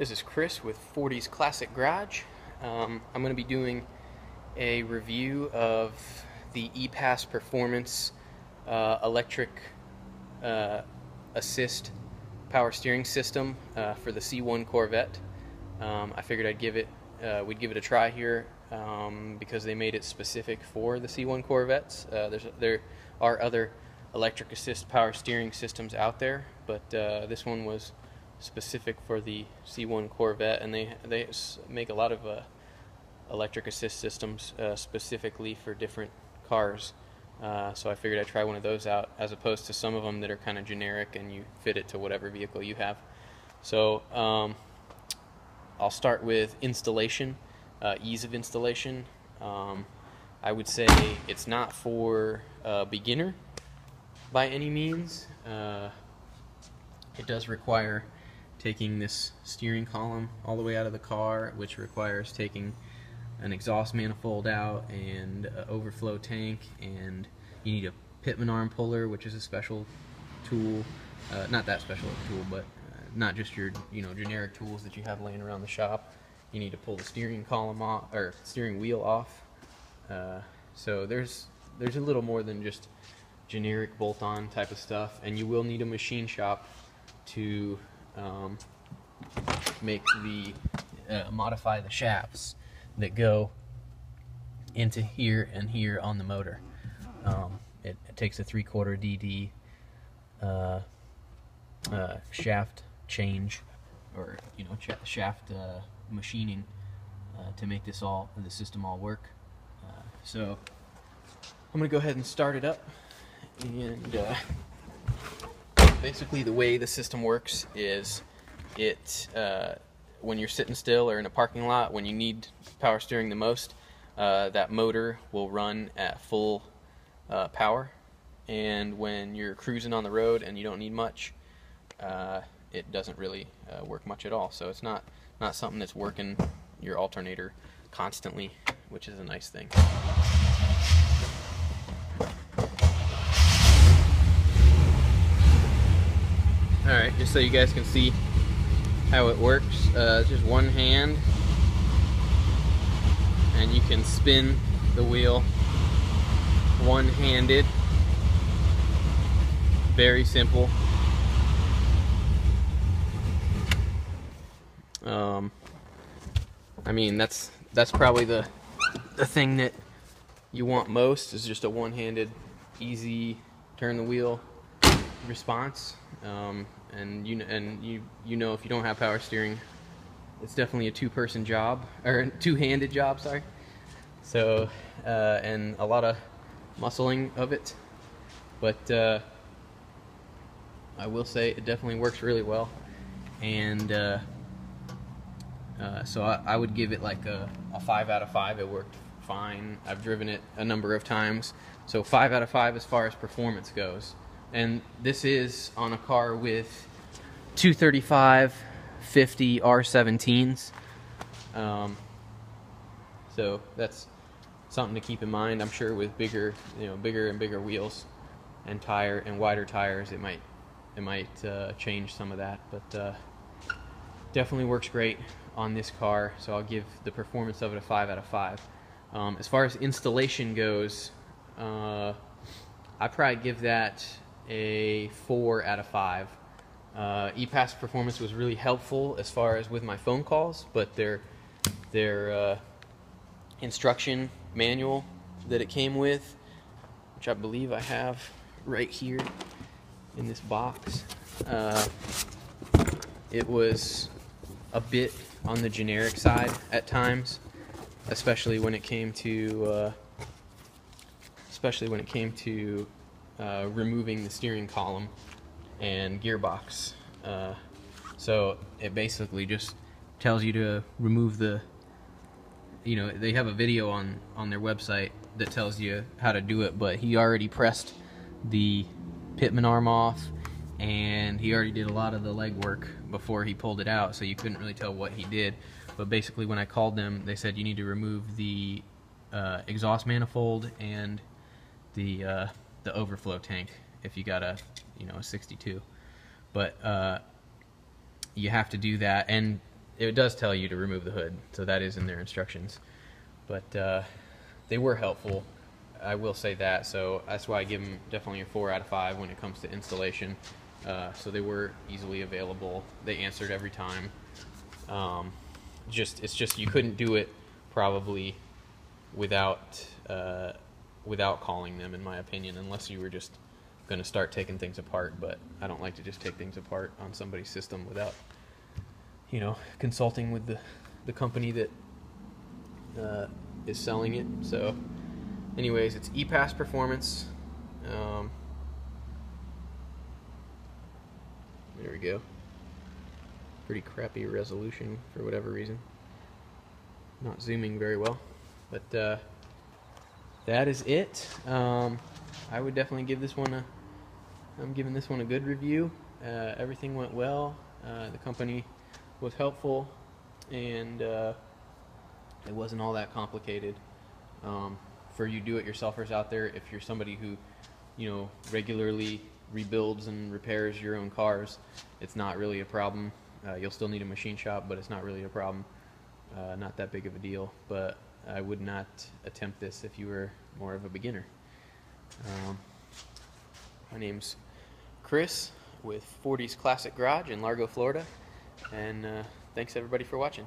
This is Chris with Forte's Classic Garage. I'm going to be doing a review of the EPAS Performance electric assist power steering system for the C1 Corvette. I figured we'd give it a try here because they made it specific for the C1 Corvettes. There are other electric assist power steering systems out there, but this one was specific for the C1 Corvette, and they make a lot of electric assist systems specifically for different cars. So I figured I'd try one of those out, as opposed to some of them that are kind of generic and you fit it to whatever vehicle you have. So I'll start with installation, ease of installation. I would say it's not for a beginner by any means. It does require taking this steering column all the way out of the car, which requires taking an exhaust manifold out and an overflow tank, and you need a pitman arm puller, which is a special tool, not that special tool, but not just your generic tools that you have laying around the shop. You need to pull the steering column off, or steering wheel off. So there's a little more than just generic bolt-on type of stuff, and you will need a machine shop to modify the shafts that go into here and here on the motor. It takes a 3/4 DD shaft change, or shaft machining to make the system all work. So I'm gonna go ahead and start it up, and basically the way the system works is when you're sitting still or in a parking lot, when you need power steering the most, that motor will run at full power, and when you're cruising on the road and you don't need much, it doesn't really work much at all. So it's not something that's working your alternator constantly, which is a nice thing. Alright, just so you guys can see how it works, it's just one hand, and you can spin the wheel one-handed. Very simple. I mean, that's probably the thing that you want most, is just a one-handed, easy turn the wheel response. And you know, if you don't have power steering, it's definitely a two-person job, or two-handed job, sorry. So and a lot of muscling of it, but I will say it definitely works really well, and so I would give it like a 5 out of 5. It worked fine. I've driven it a number of times, so 5 out of 5 as far as performance goes. And this is on a car with 235 50 R17s. So that's something to keep in mind. I'm sure with bigger and bigger wheels and wider tires, it might change some of that, but definitely works great on this car. So I'll give the performance of it a 5 out of 5. As far as installation goes, I probably give that a 4 out of 5. EPAS Performance was really helpful as far as with my phone calls, but their instruction manual that it came with, which I believe I have right here in this box, it was a bit on the generic side at times, especially when it came to removing the steering column and gearbox. So it basically just tells you to remove the, they have a video on their website that tells you how to do it, but he already pressed the pitman arm off, and he already did a lot of the legwork before he pulled it out, so you couldn't really tell what he did. But basically, when I called them, they said you need to remove the exhaust manifold and the overflow tank if you got a 62. But you have to do that, and it does tell you to remove the hood, so that is in their instructions. But they were helpful, I will say that. So that's why I give them definitely a 4 out of 5 when it comes to installation. So they were easily available. They answered every time. It's just you couldn't do it probably without calling them, in my opinion, unless you were just going to start taking things apart. But I don't like to just take things apart on somebody's system without, consulting with the company that is selling it. So anyways, it's EPAS performance. There we go. Pretty crappy resolution for whatever reason. Not zooming very well, but that is it. I would definitely give this one I'm giving this one a good review. Everything went well. The company was helpful, and it wasn't all that complicated. For you do-it-yourselfers out there, if you're somebody who, regularly rebuilds and repairs your own cars, it's not really a problem. You'll still need a machine shop, but it's not really a problem. Not that big of a deal, but I would not attempt this if you were more of a beginner. My name's Chris with Forte's Classic Garage in Largo, Florida, and thanks everybody for watching.